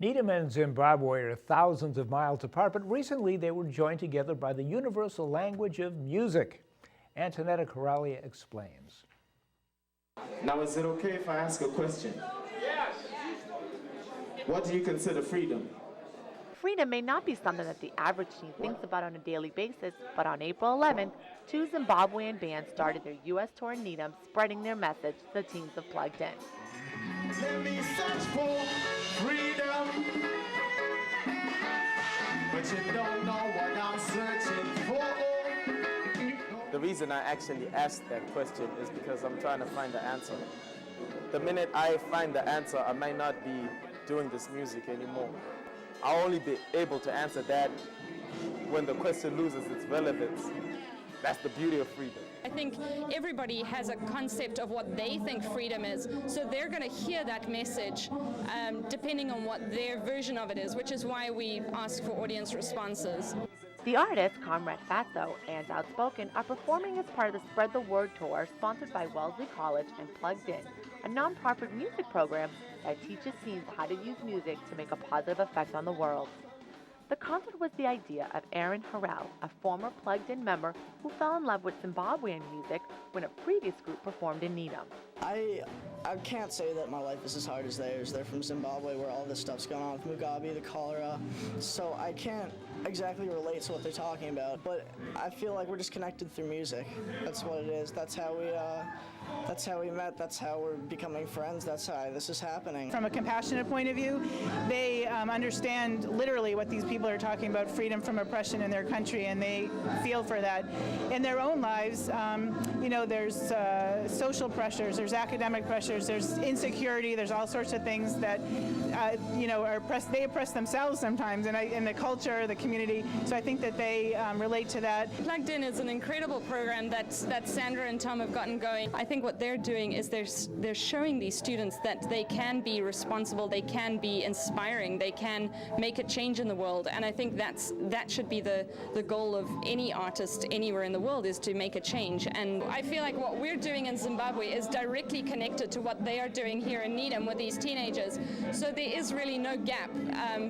Needham and Zimbabwe are thousands of miles apart, but recently they were joined together by the universal language of music. Antonetta Coralia explains. Now, is it okay if I ask a question? Yes. What do you consider freedom? Freedom may not be something that the average teen thinks about on a daily basis, but on April 11th, two Zimbabwean bands started their U.S. tour in Needham, spreading their message to the teens of Plugged In. Let me search for freedom, but you don't know what I'm searching for. The reason I actually asked that question is because I'm trying to find the answer. The minute I find the answer, I might not be doing this music anymore. I'll only be able to answer that when the question loses its relevance. That's the beauty of freedom. I think everybody has a concept of what they think freedom is, so they're going to hear that message depending on what their version of it is, which is why we ask for audience responses. The artists, Comrade, Fatso, and Outspoken, are performing as part of the Spread the Word tour sponsored by Wellesley College and Plugged In, a non-profit music program that teaches teens how to use music to make a positive effect on the world. The concert was the idea of Aaron Harrell, a former Plugged In member who fell in love with Zimbabwean music when a previous group performed in Needham. I can't say that my life is as hard as theirs. They're from Zimbabwe, where all this stuff's going on with Mugabe, the cholera, so I can't exactly relate to what they're talking about, but I feel like we're just connected through music. That's what it is. That's how we met. That's how we're becoming friends. That's how this is happening. From a compassionate point of view, they understand literally what these people are talking about, freedom from oppression in their country, and they feel for that in their own lives. There's social pressures, there's academic pressures, there's insecurity, there's all sorts of things that they oppress themselves sometimes in the culture, the community. So I think that they relate to that. Plugged In is an incredible program that Sandra and Tom have gotten going. I think what they're doing is they're showing these students that they can be responsible, they can be inspiring, they can make a change in the world, and I think that should be the goal of any artist anywhere in the world, is to make a change. And I feel like what we're doing in Zimbabwe is directly connected to what they are doing here in Needham with these teenagers. So there is really no gap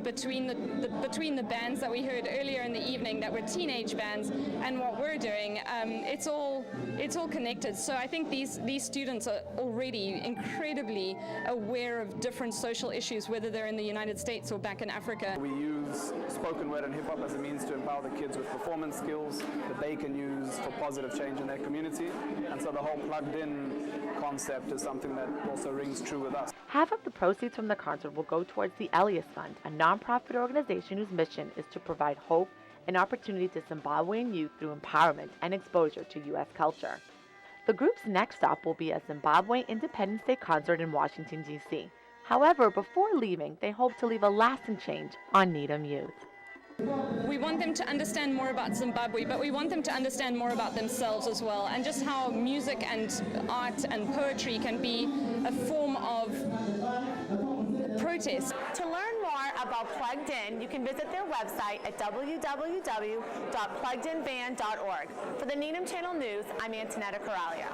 between the bands that we heard earlier in the evening that were teenage bands and what we're doing. It's all connected. So I think these students are already incredibly aware of different social issues, whether they're in the United States or back in Africa. We use spoken word and hip-hop as a means to empower the kids with performance skills that they can use for positive change in their community. And so the whole Plugged In concept is something that also rings true with us. Half of the proceeds from the concert will go towards the Elias Fund, a nonprofit organization whose mission is to provide hope and opportunity to Zimbabwean youth through empowerment and exposure to U.S. culture. The group's next stop will be a Zimbabwe Independence Day concert in Washington, D.C. However, before leaving, they hope to leave a lasting change on Needham youth. We want them to understand more about Zimbabwe, but we want them to understand more about themselves as well, and just how music and art and poetry can be a form of protest. To learn more about Plugged In, you can visit their website at www.pluggedinband.org. For the Needham Channel News, I'm Antonetta Coralia.